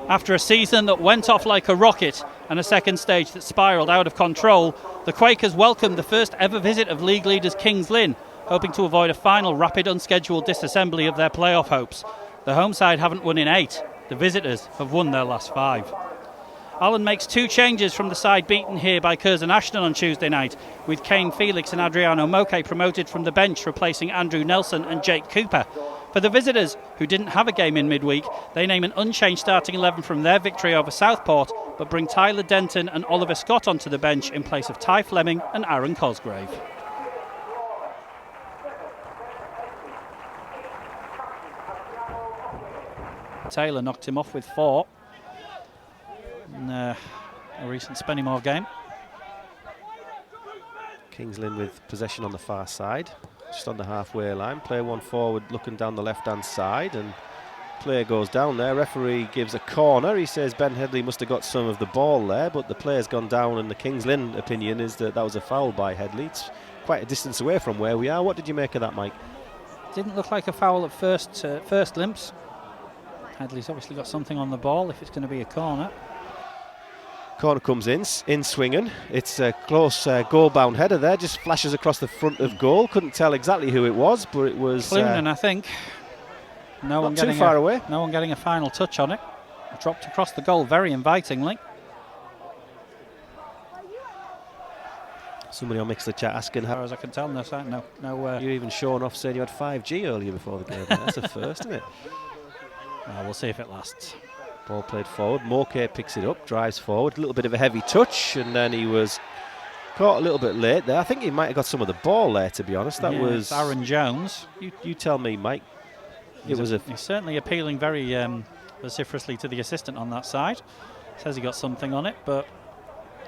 After a season that went off like a rocket and a second stage that spiralled out of control, the Quakers welcomed the first ever visit of league leaders Kings Lynn, hoping to avoid a final rapid unscheduled disassembly of their playoff hopes. The home side haven't won in 8. The visitors have won their last 5. Allen makes 2 changes from the side beaten here by Curzon Ashton on Tuesday night, with Kane Felix and Adriano Moke promoted from the bench, replacing Andrew Nelson and Jake Cooper. For the visitors, who didn't have a game in midweek, they name an unchanged starting 11 from their victory over Southport, but bring Tyler Denton and Oliver Scott onto the bench in place of Ty Fleming and Aaron Cosgrave. Taylor knocked him off with 4 in a recent Spennymoor game. Kings Lynn with possession on the far side, just on the halfway line. Player 1 forward looking down the left-hand side, and player goes down there. Referee gives a corner. He says Ben Headley must have got some of the ball there, but the player's gone down, and the Kings Lynn opinion is that that was a foul by Headley. It's quite a distance away from where we are. What did you make of that, Mike? Didn't look like a foul at first glimpse. Headley's obviously got something on the ball if it's going to be a corner. Corner comes in swinging. It's a close goal-bound header there, just flashes across the front of goal. Couldn't tell exactly who it was, but it was Clunan, I think. Not too far away. No one getting a final touch on it. Dropped across the goal very invitingly. Somebody on Mixler chat asking as far as I can tell, no. You're even showing off saying you had 5G earlier before the game. That's a first, isn't it? Well, we'll see if it lasts. Ball played forward. Moke picks it up, drives forward. A little bit of a heavy touch, and then he was caught a little bit late there. I think he might have got some of the ball there, to be honest. That was Aaron Jones. You tell me, Mike. He's certainly appealing very vociferously to the assistant on that side. Says he got something on it, but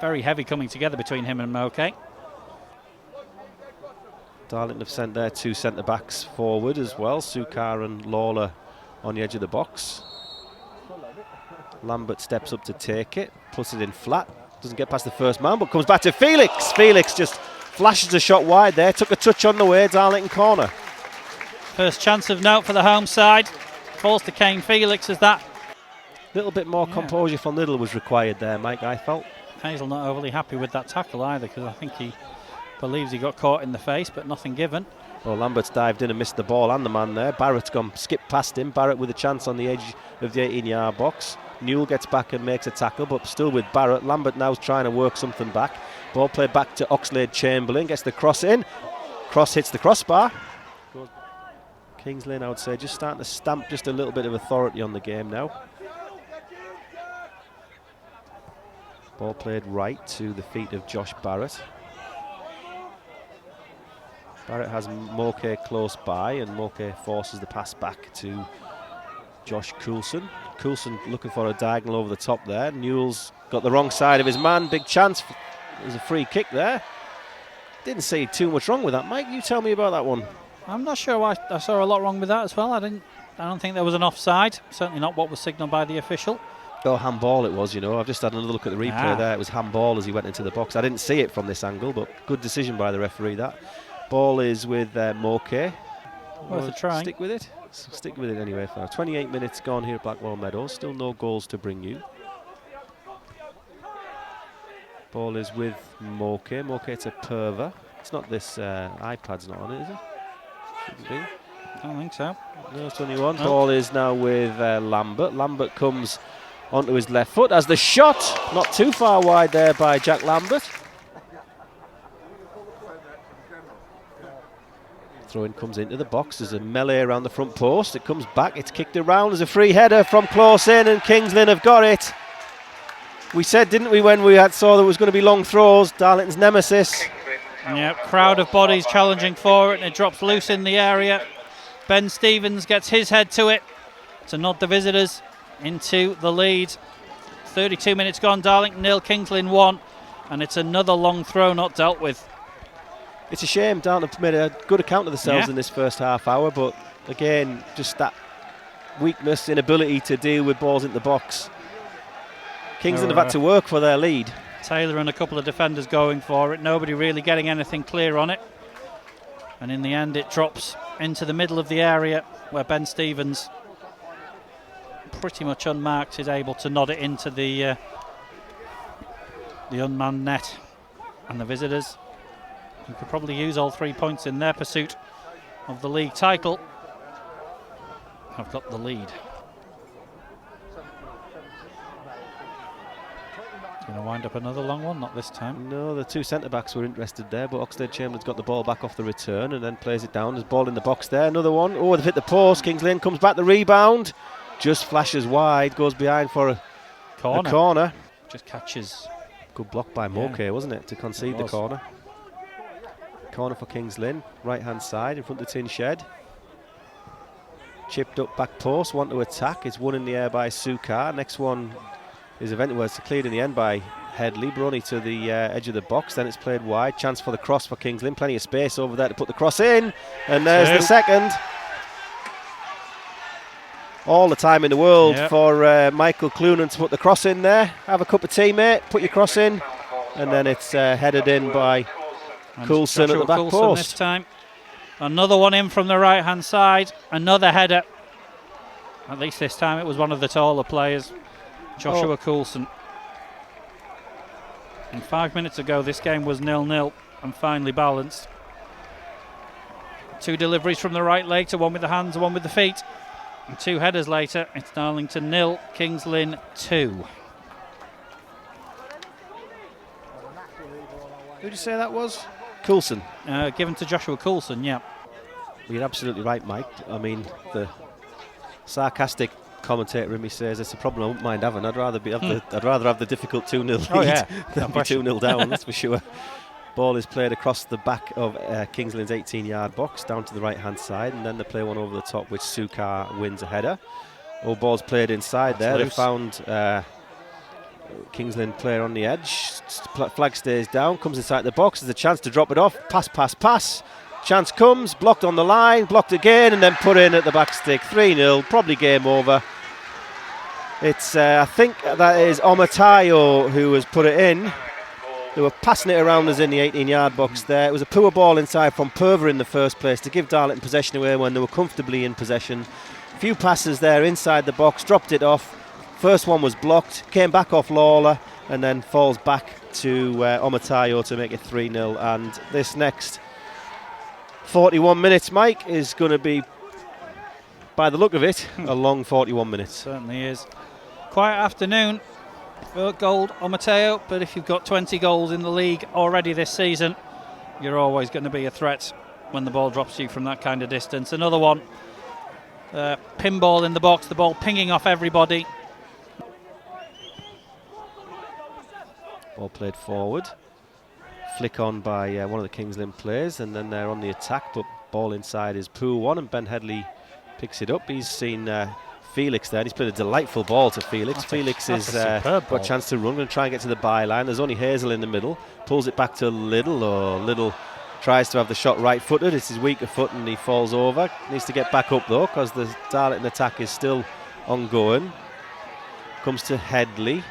very heavy coming together between him and Moke. Darlington have sent their 2 centre-backs forward as well. Sukar and Lawler on the edge of the box. Lambert steps up to take it, puts it in flat, doesn't get past the first man, but comes back to Felix. Felix just flashes a shot wide there, took a touch on the way, Darlington corner. First chance of note for the home side, falls to Kane Felix as that. A little bit more composure from Little was required there, Mike, I felt. Hazel not overly happy with that tackle either, because I think he believes he got caught in the face, but nothing given. Well, Lambert's dived in and missed the ball and the man there. Barrett's gone skipped past him. Barrett with a chance on the edge of the 18-yard box. Newell gets back and makes a tackle, but still with Barrett. Lambert now's trying to work something back. Ball played back to Oxlade Chamberlain. Gets the cross in. Cross hits the crossbar. Kings Lynn, I would say, just starting to stamp just a little bit of authority on the game now. Ball played right to the feet of Josh Barrett. Barrett has Moke close by, and Moke forces the pass back to Josh Coulson. Coulson looking for a diagonal over the top there. Newell's got the wrong side of his man. Big chance. There's a free kick there. Didn't see too much wrong with that, Mike. You tell me about that one. I'm not sure why I saw a lot wrong with that as well. I don't think there was an offside. Certainly not what was signalled by the official. Oh, handball it was, you know. I've just had another look at the replay there. It was handball as he went into the box. I didn't see it from this angle, but good decision by the referee, that. Ball is with Moke. Worth a try. Stick with it. Stick with it anyway. For 28 minutes gone here at Blackwell Meadows. Still no goals to bring you. Ball is with Moke. Moke to Perver. It's not this iPad's not on it, is it? Shouldn't be. I don't think so. No, it's only one. Ball is now with Lambert. Lambert comes onto his left foot as the shot. Not too far wide there by Jack Lambert. Throw-in comes into the box. There's a melee around the front post. It comes back. It's kicked around. There's a free header from close in, and Kings Lynn have got it. We said, didn't we, when we saw there was going to be long throws, Darlington's nemesis. Yep, crowd of bodies challenging for it, and it drops loose in the area. Ben Stevens gets his head to it to nod the visitors into the lead. 32 minutes gone, Darlington 0, Kings Lynn 1, and it's another long throw not dealt with. It's a shame Darlington made a good account of themselves in this first half hour, but again, just that weakness, inability to deal with balls into the box. Kings Lynn have had to work for their lead. Taylor and a couple of defenders going for it, nobody really getting anything clear on it. And in the end it drops into the middle of the area where Ben Stevens pretty much unmarked, is able to nod it into the unmanned net. And the visitors, who could probably use all 3 points in their pursuit of the league title, have got the lead. Going to wind up another long one, not this time. No, the two centre-backs were interested there, but Oxlade-Chamberlain's got the ball back off the return and then plays it down. There's ball in the box there, another one. Oh, they've hit the post. Kings Lynn comes back, the rebound. Just flashes wide, goes behind for a corner. Just catches. Good block by Moke, wasn't it, to concede the corner. Corner for Kings Lynn, right-hand side in front of the tin shed. Chipped up back post, one to attack. It's won in the air by Sukar. Next one is it's cleared in the end by Headley. Brony to the edge of the box, then it's played wide. Chance for the cross for Kings Lynn. Plenty of space over there to put the cross in. And there's the second. All the time in the world for Michael Clunan to put the cross in there. Have a cup of tea, mate. Put your cross in. And then it's headed in by Coulson at the back post. This time. Another one in from the right-hand side. Another header. At least this time it was one of the taller players, Joshua Coulson. And 5 minutes ago this game was 0-0 and finely balanced. Two deliveries from the right later, one with the hands, one with the feet. And two headers later, it's Darlington 0, Kings Lynn 2. Who did you say that was? Coulson. Given to Joshua Coulson, yeah. You're absolutely right, Mike. I mean, the sarcastic commentator in me says it's a problem I wouldn't mind having. I'd rather have the difficult 2-0 lead than be 2-0 down, that's for sure. Ball is played across the back of Kings Lynn's 18-yard box down to the right-hand side, and then they play one over the top, which Sukar wins a header. All ball's played inside there. They found Kings Lynn player on the edge. Flag stays down, comes inside the box. There's a chance to drop it off. Pass. Chance comes, blocked on the line, blocked again, and then put in at the back stick. 3-0, probably game over. It's, I think that is Omatayo who has put it in. They were passing it around us in the 18-yard box there. It was a poor ball inside from Purver in the first place to give Darlington possession away when they were comfortably in possession. A few passes there inside the box, dropped it off. First one was blocked, came back off Lawler, and then falls back to Omatayo to make it 3-0. And this next 41 minutes, Mike, is going to be, by the look of it, a long 41 minutes. Certainly is. Quiet afternoon for Gold or Mateo, but if you've got 20 goals in the league already this season, you're always going to be a threat when the ball drops you from that kind of distance. Another one, pinball in the box, the ball pinging off everybody. Ball played forward. Flick on by one of the Kings Lynn players, and then they're on the attack, but ball inside is pool one, and Ben Headley picks it up. He's seen Felix there, and he's played a delightful ball to Felix. Felix has got a chance to run, going to try and get to the byline. There's only Hazel in the middle, pulls it back to Little, or Little tries to have the shot right-footed. It's his weaker foot and he falls over. Needs to get back up though, because the Darlington attack is still ongoing. Comes to Headley.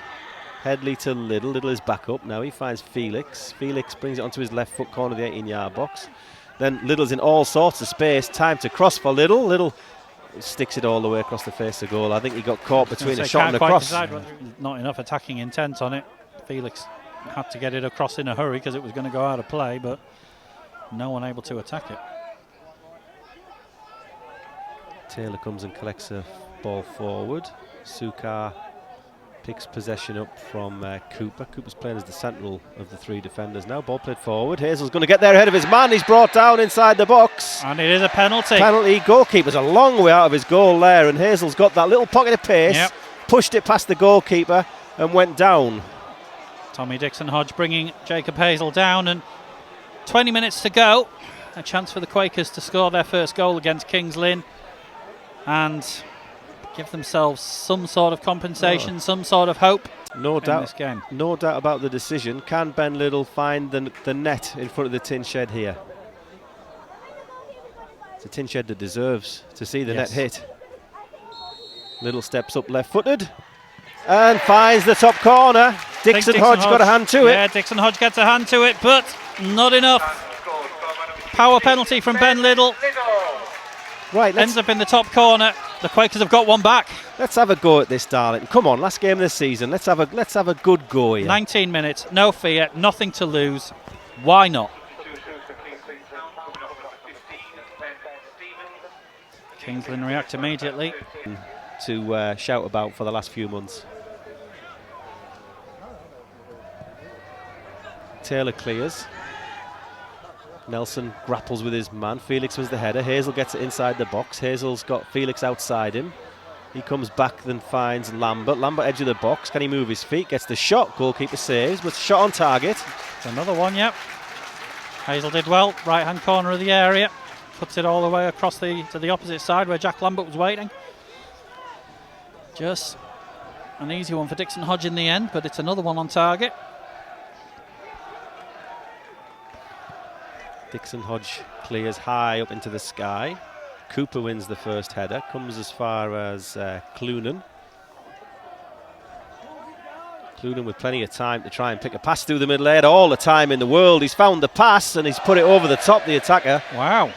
Headley to Little. Little is back up now. He finds Felix. Felix brings it onto his left foot corner of the 18-yard box. Then Little's in all sorts of space. Time to cross for Little. Little sticks it all the way across the face of goal. I think he got caught between a shot and a cross. Not enough attacking intent on it. Felix had to get it across in a hurry because it was going to go out of play, but no one able to attack it. Taylor comes and collects a ball forward. Sukar picks possession up from Cooper. Cooper's playing as the central of the three defenders now. Ball played forward. Hazel's going to get there ahead of his man. He's brought down inside the box. And it is a penalty. Penalty. Goalkeeper's a long way out of his goal there, and Hazel's got that little pocket of pace, pushed it past the goalkeeper and went down. Tommy Dixon-Hodge bringing Jacob Hazel down, and 20 minutes to go. A chance for the Quakers to score their first goal against Kings Lynn and give themselves some sort of compensation, some sort of hope in this game. No doubt about the decision. Can Ben Little find the net in front of the tin shed here? It's a tin shed that deserves to see the net hit. Little steps up left-footed and finds the top corner. Dixon-Hodge got a hand to it. Yeah, Dixon-Hodge gets a hand to it, but not enough. Power penalty from Ben Little. Right, ends up in the top corner. The Quakers have got one back. Let's have a go at this, Darlington. Come on, last game of the season. Let's have a good go here. 19 minutes, no fear, nothing to lose. Why not? Kings Lynn react immediately. To shout about for the last few months. Taylor clears. Nelson grapples with his man. Felix was the header. Hazel gets it inside the box. Hazel's got Felix outside him. He comes back, then finds Lambert. Lambert edge of the box. Can he move his feet? Gets the shot. Goalkeeper saves, but shot on target. It's another one, yep. Hazel did well. Right-hand corner of the area. Puts it all the way across to the opposite side where Jack Lambert was waiting. Just an easy one for Dixon Hodge in the end, but it's another one on target. Dixon Hodge clears high up into the sky. Cooper wins the first header, comes as far as Clunan. Clunan with plenty of time to try and pick a pass through the middle. He had all the time in the world. He's found the pass and he's put it over the top, the attacker. Wow.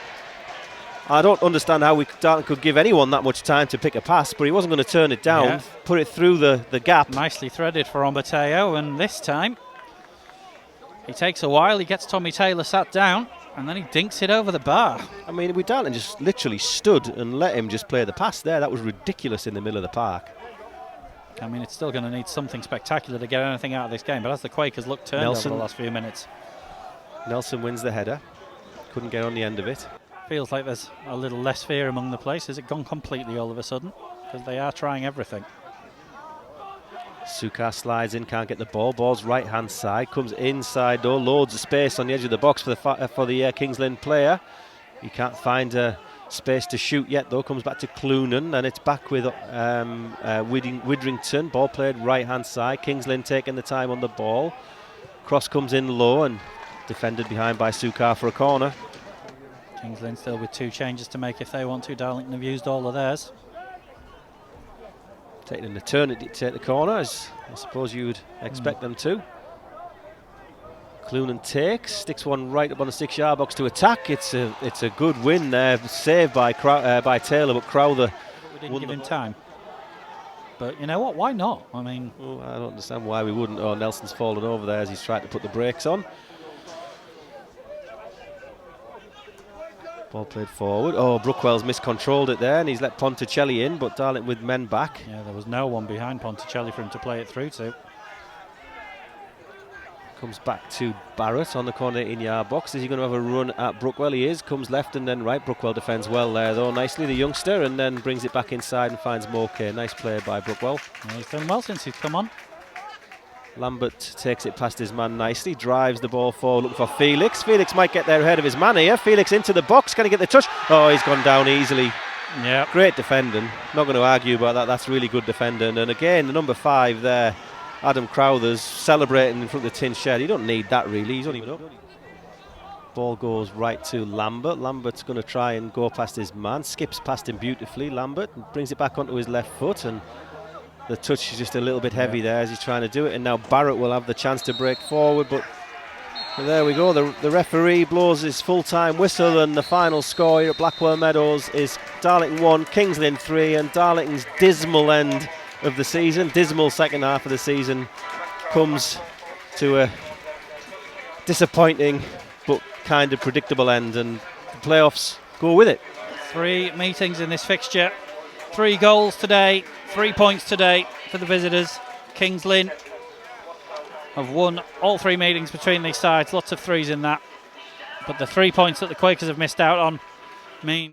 I don't understand how Darlington could give anyone that much time to pick a pass, but he wasn't going to turn it down, put it through the gap. Nicely threaded for Ombateo, and this time he takes a while. He gets Tommy Taylor sat down, and then he dinks it over the bar. I mean, Darlington just literally stood and let him just play the pass there. That was ridiculous in the middle of the park. I mean, it's still going to need something spectacular to get anything out of this game, but as the Quakers look turned over the last few minutes. Nelson wins the header. Couldn't get on the end of it. Feels like there's a little less fear among the place. Has it gone completely all of a sudden? Because they are trying everything. Sukar slides in, can't get the ball. Ball's right hand side, comes inside though. Loads of space on the edge of the box for the Kings Lynn player. He can't find space to shoot yet though. Comes back to Clunan, and it's back with Widrington. Ball played right hand side. Kings Lynn taking the time on the ball. Cross comes in low and defended behind by Sukar for a corner. Kings Lynn still with 2 changes to make if they want to. Darlington have used all of theirs. Taking an eternity to take the corner, as I suppose you would expect them to. Clunan takes, sticks one right up on the 6-yard box to attack. It's a good win there, saved by Taylor, but Crowther. We didn't give him time. But you know what? Why not? I mean, I don't understand why we wouldn't. Oh, Nelson's fallen over there as he's tried to put the brakes on. Ball played forward. Oh, Brookwell's miscontrolled it there, and he's let Ponticelli in, but Darlington with men back. Yeah, there was no one behind Ponticelli for him to play it through to. Comes back to Barrett on the corner 18-yard box. Is he going to have a run at Brookwell? He is. Comes left and then right. Brookwell defends well there, though, nicely, the youngster, and then brings it back inside and finds Moke. Nice play by Brookwell. Yeah, he's done well since he's come on. Lambert takes it past his man nicely, drives the ball forward, looking for Felix. Felix might get there ahead of his man here. Felix into the box, can he get the touch? Oh, he's gone down easily. Yeah. Great defending. Not going to argue about that. That's really good defending. And again, the number 5 there, Adam Crowther's celebrating in front of the tin shed. He don't need that really. He's only up. Ball goes right to Lambert. Lambert's going to try and go past his man. Skips past him beautifully, Lambert, and brings it back onto his left foot. And the touch is just a little bit heavy there as he's trying to do it, and now Barrett will have the chance to break forward, but there we go. The referee blows his full-time whistle, and the final score here at Blackwell Meadows is Darlington 1, Kings Lynn 3, and Darlington's dismal end of the season, dismal second half of the season, comes to a disappointing but kind of predictable end, and the playoffs go with it. 3 meetings in this fixture, 3 goals today, 3 points today for the visitors. Kings Lynn have won all 3 meetings between these sides, lots of 3s in that. But the 3 points that the Quakers have missed out on mean